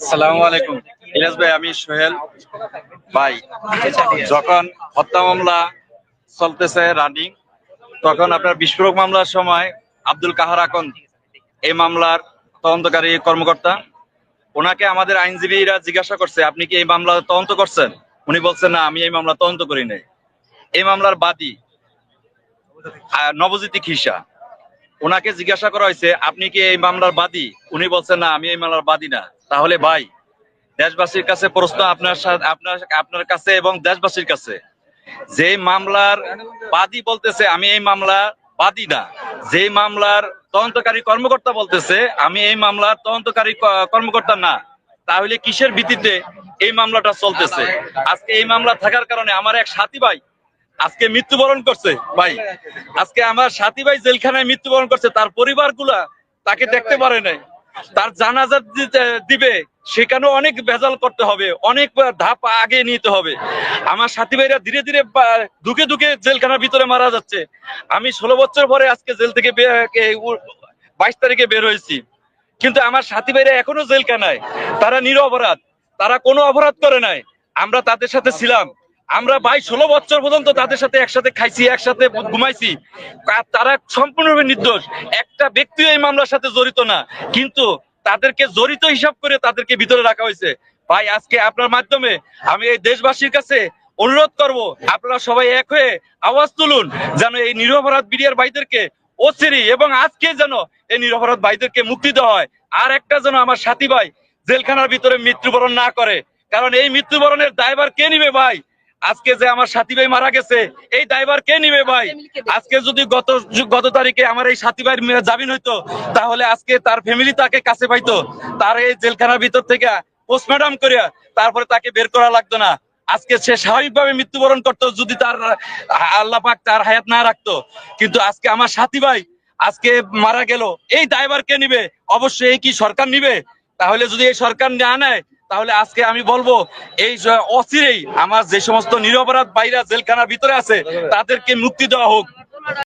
আসসালামু আলাইকুম। ইলিয়াস ভাই, আমি সোহেল ভাই। যখন হত্যা মামলা চলতেছে রানিং, তখন আপনার বিস্ফোরক মামলার সময় আব্দুল কাহার আকন এই মামলার তদন্তকারী কর্মকর্তা, ওনাকে আমাদের আইনজীবীরা জিজ্ঞাসা করছে, আপনি কি এই মামলা তদন্ত করছেন? উনি বলছেন, না, আমি এই মামলা তদন্ত করি নাই। এই মামলার বাদী নবজ্যোতি খিসা, ওনাকে জিজ্ঞাসা করা হয়েছে, আপনি কি এই মামলার বাদী? উনি বলছেন, না, আমি এই মামলার বাদী না। তাহলে ভাই, দেশবাসীর কাছে প্রশ্ন, আপনার সাথে আপনার কাছে এবং দেশবাসীর কাছে, যে মামলার বাদী বলতেছে আমি এই মামলা বাদী না, যে মামলার তদন্তকারী কর্মকর্তা বলতেছে আমি এই মামলার তদন্তকারী কর্মকর্তা না, তাহলে কিসের ভিত্তিতে এই মামলাটা চলতেছে? আজকে এই মামলা থাকার কারণে আমার এক সাথী ভাই আজকে মৃত্যুবরণ করছে। ভাই, আজকে আমার সাথী ভাই জেলখানায় মৃত্যুবরণ করছে, তার পরিবারগুলা তাকে দেখতে পারে নাই। তার জানাজা দিবে, সেখানেও অনেক ভেজাল করতে হবে, অনেক ধাপ আগে নিতে হবে। আমার সাথী ভাইরা ধীরে ধীরে ধুকে ধুকে জেলখানার ভিতরে মারা যাচ্ছে। আমি 16 বছর পরে আজকে জেল থেকে 22 তারিখে বের হয়েছি, কিন্তু আমার সাথী ভাইরা এখনো জেলখানায়। তারা নিরপরাধ, তারা কোনো অপরাধ করে নাই। আমরা তাদের সাথে ছিলাম, আমরা ভাই 16 বছর পর্যন্ত তাদের সাথে একসাথে খাইছি, একসাথে ঘুমাইছি। তারা সম্পূর্ণভাবে নির্দোষ, একটা ব্যক্তি এই মামলার সাথে জড়িত না, কিন্তু তাদেরকে জড়িত হিসাব করে তাদেরকে ভিতরে রাখা হয়েছে। ভাই, আজকে আপনার মাধ্যমে আমি এই দেশবাসীর কাছে অনুরোধ করব, আপনারা সবাই এক হয়ে আওয়াজ তুলুন, যেন এই নিরপরাধ বিডিআর ভাইদেরকে অচিরেই এবং আজকে যেন এই নিরপরাধ ভাইদেরকে মুক্তি দেওয়া হয়। আর একটা যেন আমার সাথী ভাই জেলখানার ভিতরে মৃত্যুবরণ না করে, কারণ এই মৃত্যুবরণের দায়ভার কে নিবে ভাই? আজকে যে আমার সাথী ভাই মারা গেছে, এই দায়ভার কে নিবে ভাই? আজকে যদি গত তারিখে আমার এই সাথী ভাইয়ের জামিন হইতো, তাহলে আজকে তার ফ্যামিলি তাকে কাছে পাইতো, তার এই জেলখানার ভিতর থেকে পোস্টমর্টম করিয়া তারপরে তাকে বের করা লাগতো না। আজকে সে স্বাভাবিকভাবে মৃত্যুবরণ করতো যদি তার আল্লাহ পাক তার হায়াত না রাখতো। কিন্তু আজকে আমার সাথী ভাই আজকে মারা গেল, এই দায়ভার কে নিবে? অবশ্যই এই কি সরকার নিবে? তাহলে যদি এই সরকার না নেয়, তাহলে আজকে আমি বলবো, এই অচিরেই আমার যে সমস্ত নিরপরাধ ভাইরা জেলখানার ভিতরে আছে, তাদেরকে মুক্তি দেওয়া হোক।